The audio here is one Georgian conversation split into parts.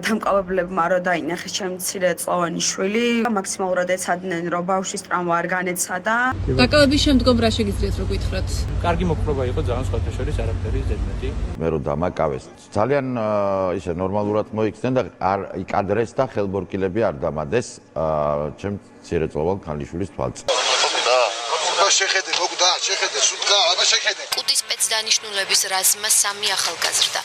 დამკავებლებმა რო დაინახეს ჩემი მცირეწლოვანი შვილი, მაქსიმალურად ეცადნენ, რომ ბავშვის ტრავმა არ განეცადა. დაკავების შემდგომ რა შეგიძლიათ რო გითხრათ? კარგი მოპყრობა იყო, ძალიან სხვათა შორის არაფერი ზედმეტი. მე რო დამაკავეს, ძალიან ისე ნორმალურად მოიქცნენ და არ იკადრეს და ხელბორკილები არ დამადეს ჩემ მცირეწლოვან ქალიშვილის თვალწინ. შეხედე, მოგდა, შეხედე, სუდგა, აბა შეხედე. კუტის სპეცდანიშნულების რაზმმა 3 ახალგაზრდა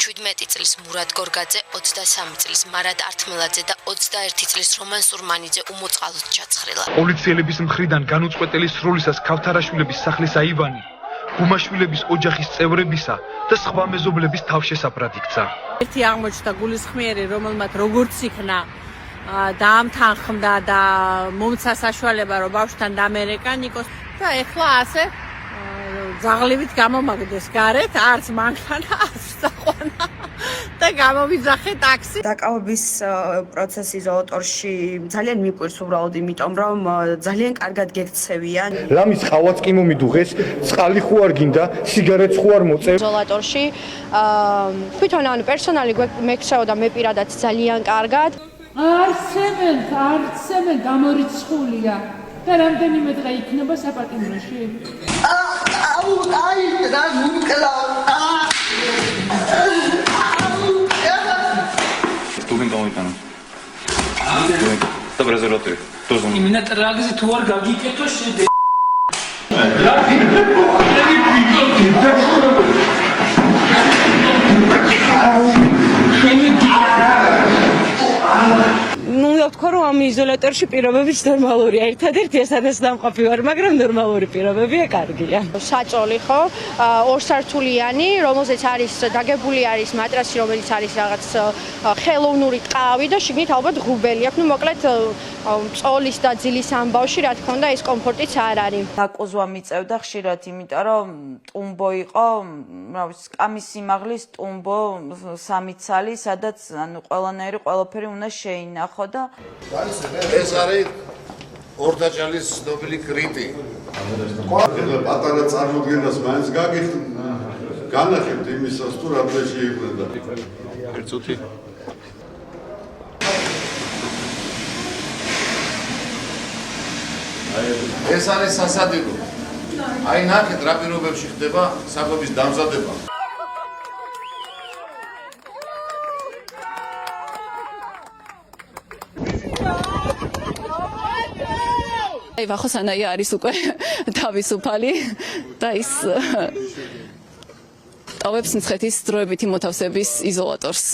17 წლის მურად გორგაძე, 23 წლის მარად ართმელაძე და 21 წლის რომან სურმანიძე უმოწყალოდ ჩაცხრილა. პოლიციელების მხრიდან განუწყვეტელი სროლისას ქავთარაშვილების სახლის აივანი, გუმაშვილების ოჯახის წევრებისა და სხვა მეზობლების თავშესაფრად იქცა. ერთი აღმოჩნდა გულისხმიერი, რომელმაც როგორც იქნა დაამთანხმდა და მომცა საშუალება, რომ ბავშვთან დამერეკან იყოს და ეხლა ასე ძაღლივით გამომაგდეს გარეთ, არც მანქანა, არც საყვანა და გამოვიძახე ტაქსი. დაკავების პროცესი იზოლატორში ძალიან მიყვირს უბრალოდ, იმიტომ რომ ძალიან კარგად გექცევიან. ლამის ხავაც კი მომიდუღეს, წყალი ხო არ გინდა, სიგარეტს ხო არ მოწევ. იზოლატორში თვითონ ანუ პერსონალი მეკცეოდა მე პირადად ძალიან კარგად. არცემენ გამორიცხულია და რამდენიმე დღე იქნება საპატიმროში. რა მუკლა. Тубин გამოიტანა. და პრეზერვატივი. დოზა. იმენა ტრაგზი თუ არ გაგიკეთო შედი. ვთქვა, რომ ამ იზოლატორში პირობებიც ნორმალურია. ერთადერთი ესადაც დამყოფი ვარ, მაგრამ ნორმალური პირობებია, კარგია. საწოლი ხო, ორსართულიანი, რომელზეც არის დაგებული არის მატრასი, რომელიც არის რაღაც ხელოვნური ტყავი და შიგნით ალბათ ღრუბელი აქვს. მოკლედ წოლის და ძილის ამბავში, რა თქმა უნდა, ეს კომფორტიც არ არის. დაკოზვა მიწევდა ხშირად, იმიტომ რომ ტუმბო იყო, რა ვიცი, კამის სიმაღლის ტუმბო 3 ცალი, სადაც ანუ ყველანაირი ყველაფერი უნდა შეინახო და ეს არის ორდაჭალის ცნობილი კრიტი. პატარა წარმოდგენას მაინც განახებთ იმისას, თუ რამდენი შეიყვება. ერთ წუთი. ეს არის სასადიდო. აი ნახეთ რა პირობებში ხდება საკვების დამზადება. ვახოსანაია არის უკვე თავისუფალი და ის ტოვებს მცხეთის დროებითი მოთავსების იზოლატორს.